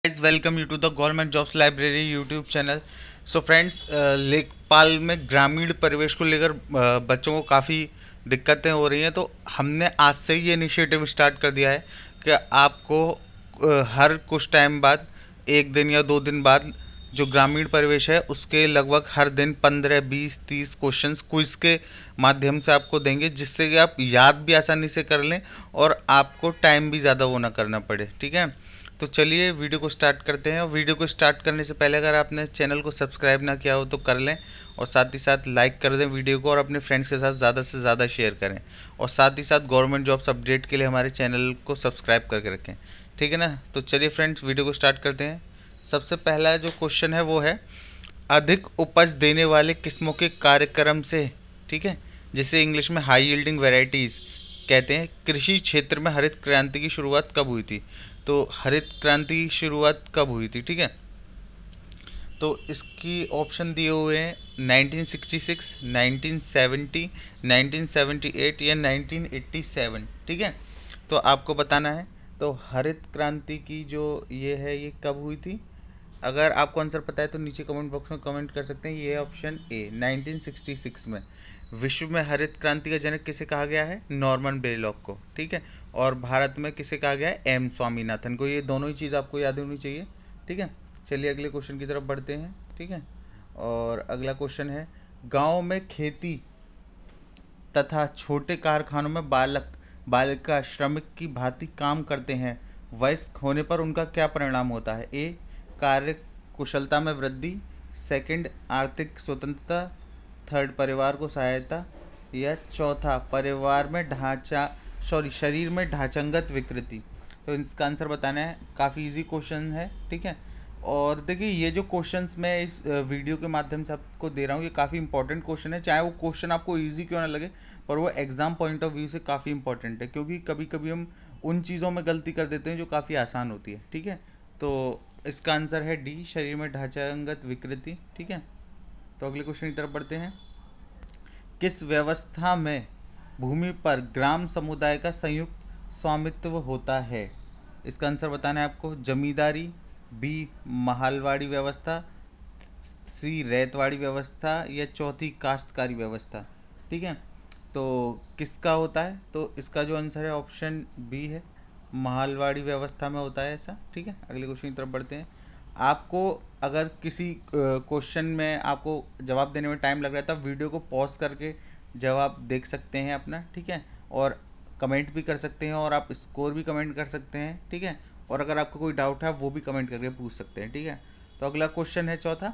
guys, welcome you to the Government Jobs Library YouTube channel. So friends, लेखपाल में ग्रामीण परिवेश को लेकर बच्चों को काफ़ी दिक्कतें हो रही हैं। तो हमने आज से ही ये इनिशिएटिव स्टार्ट कर दिया है कि आपको हर कुछ टाइम बाद, एक दिन या 2 दिन बाद, जो ग्रामीण परिवेश है उसके लगभग हर दिन 15 20 30 क्वेश्चंस क्विज के माध्यम से आपको देंगे, जिससे कि आप याद भी आसानी से कर लें और आपको टाइम भी ज़्यादा वो ना करना पड़े। ठीक है, तो चलिए वीडियो को स्टार्ट करते हैं। और वीडियो को स्टार्ट करने से पहले अगर आपने चैनल को सब्सक्राइब ना किया हो तो कर लें, और साथ ही साथ लाइक कर दें वीडियो को, और अपने फ्रेंड्स के साथ ज़्यादा से ज़्यादा शेयर करें। और साथ ही साथ गवर्नमेंट जॉब्स अपडेट के लिए हमारे चैनल को सब्सक्राइब करके रखें। ठीक है ना, तो चलिए फ्रेंड्स वीडियो को स्टार्ट करते हैं। सबसे पहला जो क्वेश्चन है वो है, अधिक उपज देने वाले किस्मों के कार्यक्रम से, ठीक है, जिसे इंग्लिश में हाई यील्डिंग वेराइटीज़ कहते हैं, कृषि क्षेत्र में हरित क्रांति की शुरुआत कब हुई थी? तो हरित क्रांति की शुरुआत कब हुई थी? ठीक है, तो इसकी ऑप्शन दिए हुए हैं 1966, 1970, 1978 या 1987। ठीक है, तो आपको बताना है। तो हरित क्रांति की जो ये है, ये कब हुई थी? अगर आपको आंसर पता है तो नीचे कमेंट बॉक्स में कमेंट कर सकते हैं। ये ऑप्शन ए 1966 में। विश्व में हरित क्रांति का जनक किसे कहा गया है? नॉर्मन बेरलॉक को। ठीक है, और भारत में किसे कहा गया है? एम स्वामीनाथन को। ये दोनों ही चीज़ आपको याद होनी चाहिए। ठीक है, चलिए अगले क्वेश्चन की तरफ बढ़ते हैं। ठीक है, और अगला क्वेश्चन है, गांव में खेती तथा छोटे कारखानों में बालक बालिका श्रमिक की भांति काम करते हैं, वयस्क होने पर उनका क्या परिणाम होता है? ए, कार्य कुशलता में वृद्धि, सेकंड, आर्थिक स्वतंत्रता, थर्ड, परिवार को सहायता, या चौथा, परिवार में ढांचा शरीर में ढांचागत विकृति। तो इसका आंसर बताना है। काफ़ी इजी क्वेश्चन है। ठीक है, और देखिए ये जो क्वेश्चंस मैं इस वीडियो के माध्यम से आपको दे रहा हूँ, ये काफ़ी इंपॉर्टेंट क्वेश्चन है। चाहे वो क्वेश्चन आपको इजी क्यों ना लगे, पर वो एग्जाम पॉइंट ऑफ व्यू से काफ़ी इंपॉर्टेंट है, क्योंकि कभी कभी हम उन चीज़ों में गलती कर देते हैं जो काफ़ी आसान होती है। ठीक है, तो इसका आंसर है डी, शरीर में ढांचागत विकृति। ठीक है, तो अगले क्वेश्चन की तरफ बढ़ते हैं। किस व्यवस्था में भूमि पर ग्राम समुदाय का संयुक्त स्वामित्व होता है? इसका आंसर बताना है आपको। जमींदारी, बी, महालवाड़ी व्यवस्था, सी, रैतवाड़ी व्यवस्था, या चौथी, काश्तकारी व्यवस्था। ठीक है, तो किसका होता है? तो इसका जो आंसर है ऑप्शन बी है, मालवाड़ी व्यवस्था में होता है ऐसा। ठीक है, अगले क्वेश्चन की तरफ बढ़ते हैं। आपको अगर किसी क्वेश्चन में आपको जवाब देने में टाइम लग रहा है, तब वीडियो को पॉज करके जवाब देख सकते हैं अपना। ठीक है, और कमेंट भी कर सकते हैं, और आप स्कोर भी कमेंट कर सकते हैं। ठीक है, और अगर आपको कोई डाउट है वो भी कमेंट करके पूछ सकते हैं। ठीक है, तो अगला क्वेश्चन है चौथा,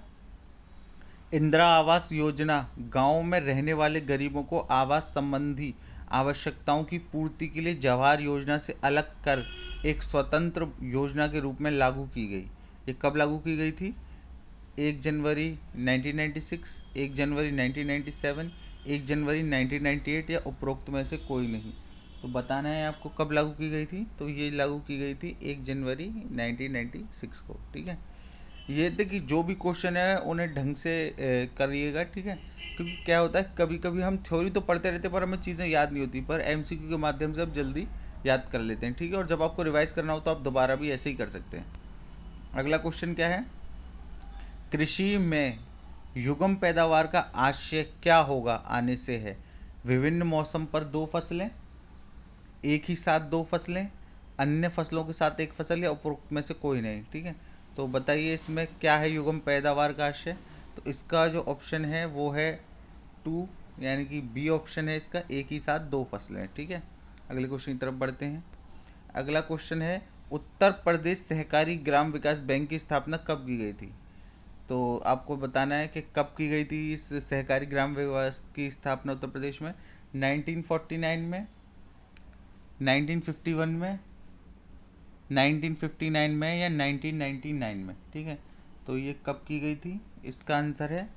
इंदिरा आवास योजना गांव में रहने वाले गरीबों को आवास संबंधी आवश्यकताओं की पूर्ति के लिए जवाहर योजना से अलग कर एक स्वतंत्र योजना के रूप में लागू की गई। ये कब लागू की गई थी? 1 जनवरी 1996, 1 जनवरी 1997, 1 जनवरी 1998, या उपरोक्त में से कोई नहीं? तो बताना है आपको कब लागू की गई थी। तो ये लागू की गई थी 1 जनवरी 1996 को। ठीक है, ये देखिए जो भी क्वेश्चन है उन्हें ढंग से करिएगा। ठीक है, क्योंकि क्या होता है, कभी कभी हम थ्योरी तो पढ़ते रहते हैं पर हमें चीज़ें याद नहीं होती, पर एमसीक्यू के माध्यम से आप जल्दी याद कर लेते हैं। ठीक है, और जब आपको रिवाइज करना हो तो आप दोबारा भी ऐसे ही कर सकते हैं। अगला क्वेश्चन क्या है, कृषि में युगम पैदावार का आशय क्या होगा आने से है? विभिन्न मौसम पर दो फसलें, एक ही साथ दो फसलें, अन्य फसलों के साथ एक फसल, या उपरोक्त में से कोई नहीं? ठीक है, तो बताइए इसमें क्या है युगम पैदावार का आशय? तो इसका जो ऑप्शन है वो है टू, यानी कि बी ऑप्शन है इसका, एक ही साथ दो फसलें। ठीक है, अगले क्वेश्चन की तरफ बढ़ते हैं। अगला क्वेश्चन है, उत्तर प्रदेश सहकारी ग्राम विकास बैंक की स्थापना कब की गई थी? तो आपको बताना है कि कब की गई थी इस सहकारी ग्राम विकास की स्थापना उत्तर प्रदेश में। 1949 में, 1951 में, 1959 में, या 1999 में? ठीक है, तो ये कब की गई थी? इसका आंसर है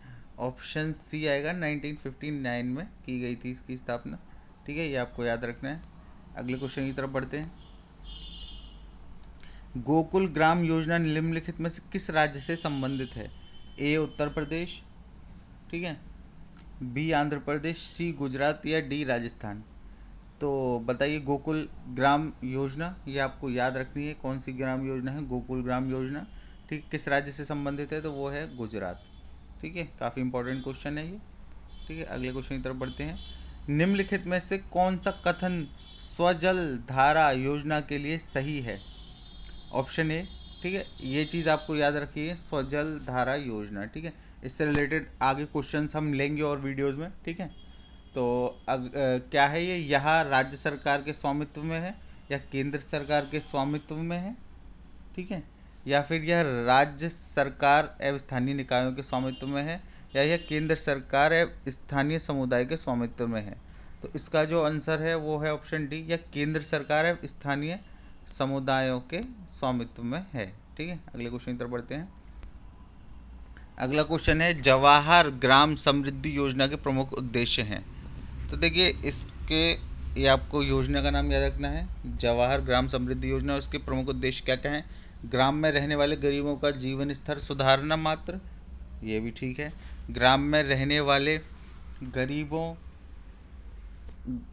ऑप्शन सी आएगा, 1959 में की गई थी इसकी स्थापना। ठीक है, ये आपको याद रखना है। अगले क्वेश्चन की तरफ बढ़ते हैं। गोकुल ग्राम योजना निम्नलिखित में से किस राज्य से संबंधित है? ए, उत्तर प्रदेश, ठीक है, बी, आंध्र प्रदेश, सी, गुजरात, या डी, राजस्थान? तो बताइए, गोकुल ग्राम योजना, ये आपको याद रखनी है कौन सी ग्राम योजना है, गोकुल ग्राम योजना। ठीक, किस राज्य से संबंधित है, तो वो है गुजरात। ठीक है, काफ़ी इंपॉर्टेंट क्वेश्चन है ये। ठीक है, अगले क्वेश्चन की तरफ बढ़ते हैं। निम्नलिखित में से कौन सा कथन स्वजल धारा योजना के लिए सही है? ऑप्शन ए, ठीक है, ये चीज़ आपको याद रखिए, स्वजल धारा योजना। ठीक है, इससे रिलेटेड आगे क्वेश्चंस हम लेंगे और वीडियोस में। ठीक है, तो क्या है ये, यहाँ राज्य सरकार के स्वामित्व में है या केंद्र सरकार के स्वामित्व में है? ठीक है, या फिर यह राज्य सरकार एवं स्थानीय निकायों के स्वामित्व में है, या यह केंद्र सरकार एवं स्थानीय समुदाय के स्वामित्व में है? तो इसका जो आंसर है वो है ऑप्शन डी, यह केंद्र सरकार एवं स्थानीय समुदायों के स्वामित्व में है। ठीक है, अगले क्वेश्चन की तरफ बढ़ते हैं। अगला क्वेश्चन है, जवाहर ग्राम समृद्धि योजना के प्रमुख उद्देश्य हैं। तो देखिए, इसके ये आपको योजना का नाम याद रखना है, जवाहर ग्राम समृद्धि योजना। उसके प्रमुख उद्देश्य क्या क्या हैं? ग्राम में रहने वाले गरीबों का जीवन स्तर सुधारना मात्र, ये भी ठीक है। ग्राम में रहने वाले गरीबों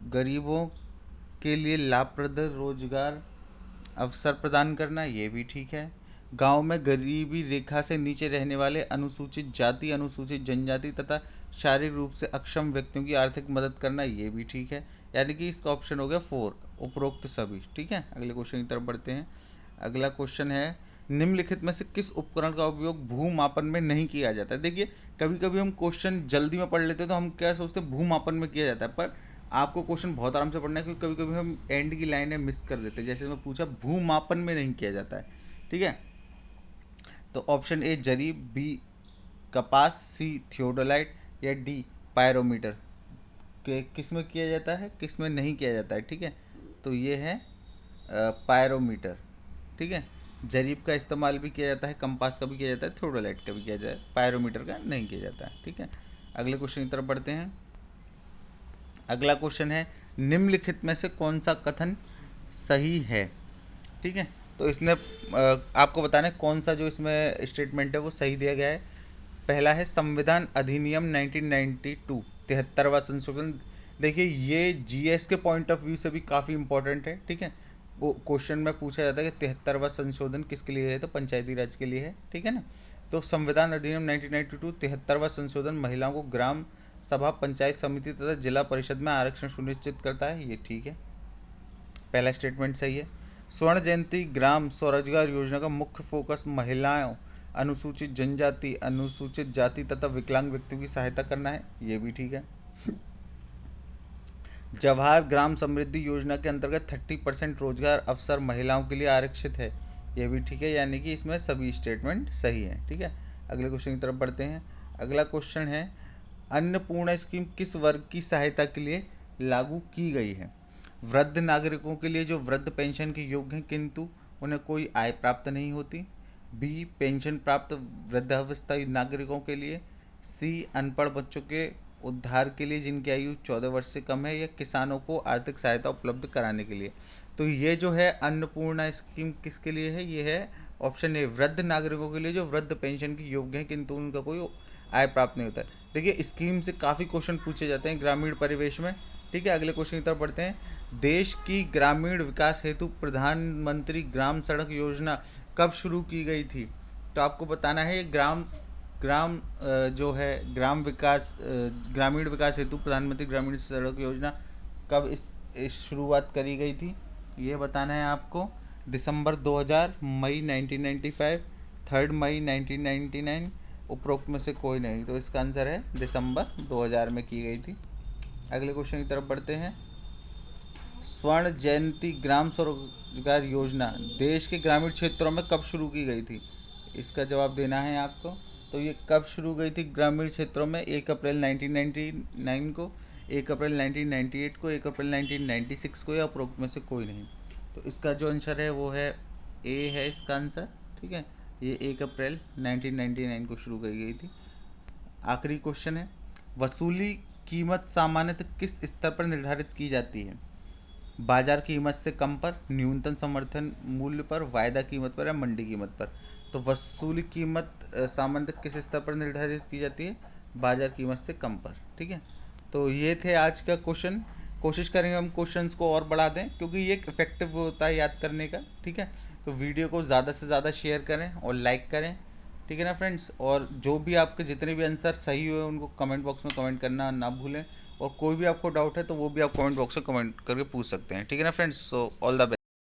गरीबों के लिए लाभप्रद रोजगार अवसर प्रदान करना, ये भी ठीक है। गांव में गरीबी रेखा से नीचे रहने वाले अनुसूचित जाति, अनुसूचित जनजाति तथा शारीरिक रूप से अक्षम व्यक्तियों की आर्थिक मदद करना, ये भी ठीक है। यानी कि इसका ऑप्शन हो गया 4, उपरोक्त सभी। ठीक है, अगले क्वेश्चन की तरफ बढ़ते हैं। अगला क्वेश्चन है, निम्नलिखित में से किस उपकरण का उपयोग भूमापन में नहीं किया जाता है? देखिए, कभी कभी हम क्वेश्चन जल्दी में पढ़ लेते हैं तो हम क्या सोचते हैं भूमापन में किया जाता है, पर आपको क्वेश्चन बहुत आराम से पढ़ना है, क्योंकि कभी कभी हम एंड की लाइनें मिस कर देते हैं। जैसे मैं पूछा, भूमापन में नहीं किया जाता है। ठीक है, तो ऑप्शन ए जरी, बी कपास, सी थियोडोलाइट, या डी पायरोमीटर के किस में किया जाता है, किस में नहीं किया जाता है? ठीक है, तो ये है पायरोमीटर। ठीक है, जरीब का इस्तेमाल भी किया जाता है, कंपास का भी किया जाता है, थियोडोलाइट का भी किया जाता है, पायरोमीटर का नहीं किया जाता है। ठीक है, अगले क्वेश्चन की तरफ बढ़ते हैं। अगला क्वेश्चन है, निम्नलिखित में से कौन सा कथन सही है? ठीक है, तो इसने आपको बताना है कौन सा जो इसमें स्टेटमेंट है वो सही दिया गया है। पहला है, संविधान अधिनियम 1992 73वां संशोधन। देखिए, ये जीएस के पॉइंट ऑफ व्यू से भी काफ़ी इंपॉर्टेंट है। ठीक है, वो क्वेश्चन में पूछा जाता है कि 73वां संशोधन किसके लिए है, तो पंचायती राज के लिए है। ठीक है ना, तो संविधान अधिनियम 1992 73वां संशोधन महिलाओं को ग्राम सभा, पंचायत समिति तथा जिला परिषद में आरक्षण सुनिश्चित करता है, ये ठीक है, पहला स्टेटमेंट सही है। स्वर्ण जयंती ग्राम स्वरोजगार योजना का मुख्य फोकस महिलाओं, अनुसूचित जनजाति, अनुसूचित जाति तथा विकलांग व्यक्तियों की सहायता करना है, ये भी ठीक है। जवाहर ग्राम समृद्धि योजना के अंतर्गत 30% रोजगार अवसर महिलाओं के लिए आरक्षित है, ये भी ठीक है, यानी कि इसमें सभी स्टेटमेंट सही है। ठीक है, अगले क्वेश्चन की तरफ बढ़ते हैं। अगला क्वेश्चन है, अन्नपूर्णा स्कीम किस वर्ग की सहायता के लिए लागू की गई है? वृद्ध नागरिकों के लिए जो वृद्ध पेंशन के योग्य हैं किंतु उन्हें कोई आय प्राप्त नहीं होती। बी पेंशन प्राप्त वृद्धावस्था नागरिकों के लिए। सी अनपढ़ बच्चों के उद्धार के लिए जिनकी आयु 14 वर्ष से कम है, या किसानों को आर्थिक सहायता उपलब्ध कराने के लिए। तो ये जो है अन्नपूर्णा स्कीम किसके लिए है? ये है ऑप्शन ए, वृद्ध नागरिकों के लिए जो वृद्ध पेंशन के योग्य हैं किंतु उनका कोई आय प्राप्त नहीं होता है। देखिए, स्कीम से काफ़ी क्वेश्चन पूछे जाते हैं ग्रामीण परिवेश में। ठीक है, अगले क्वेश्चन की तरफ बढ़ते हैं। देश की ग्रामीण विकास हेतु प्रधानमंत्री ग्राम सड़क योजना कब शुरू की गई थी? तो आपको बताना है, ये ग्राम ग्राम जो है ग्राम विकास ग्रामीण विकास हेतु प्रधानमंत्री ग्रामीण सड़क योजना कब इस शुरुआत करी गई थी, ये बताना है आपको। दिसंबर 2000, मई 1995, 3 मई 1999, उपरोक्त में से कोई नहीं। तो इसका आंसर है दिसंबर 2000 में की गई थी। अगले क्वेश्चन की तरफ बढ़ते हैं। स्वर्ण जयंती ग्राम स्वरोजगार योजना देश के ग्रामीण क्षेत्रों में कब शुरू की गई थी? इसका जवाब देना है आपको। तो ये कब शुरू गई थी ग्रामीण क्षेत्रों में? 1 अप्रैल 1999 को, 1 अप्रैल 1998 को, 1 अप्रैल 1996 को, या उपरोक्त में से कोई नहीं। तो इसका जो आंसर है वो है ए है इसका आंसर। ठीक है, ये 1 अप्रैल 1999 को शुरू की गई थी। आखिरी क्वेश्चन है, वसूली कीमत सामान्यतः किस स्तर पर निर्धारित की जाती है? बाजार कीमत से कम पर, न्यूनतम समर्थन मूल्य पर, वायदा कीमत पर, या मंडी कीमत पर? तो वसूली कीमत सामान्यतः किस स्तर पर निर्धारित की जाती है? बाजार कीमत से कम पर। ठीक है, तो ये थे आज का क्वेश्चन। कोशिश करेंगे हम क्वेश्चंस को और बढ़ा दें, क्योंकि ये एक इफेक्टिव होता है याद करने का। ठीक है, तो वीडियो को ज़्यादा से ज़्यादा शेयर करें और लाइक करें। ठीक है ना फ्रेंड्स, और जो भी आपके जितने भी आंसर सही हुए उनको कमेंट बॉक्स में कमेंट करना ना भूलें, और कोई भी आपको डाउट है तो वो भी आप कमेंट बॉक्स में कमेंट करके पूछ सकते हैं। ठीक है ना friends, so all the best.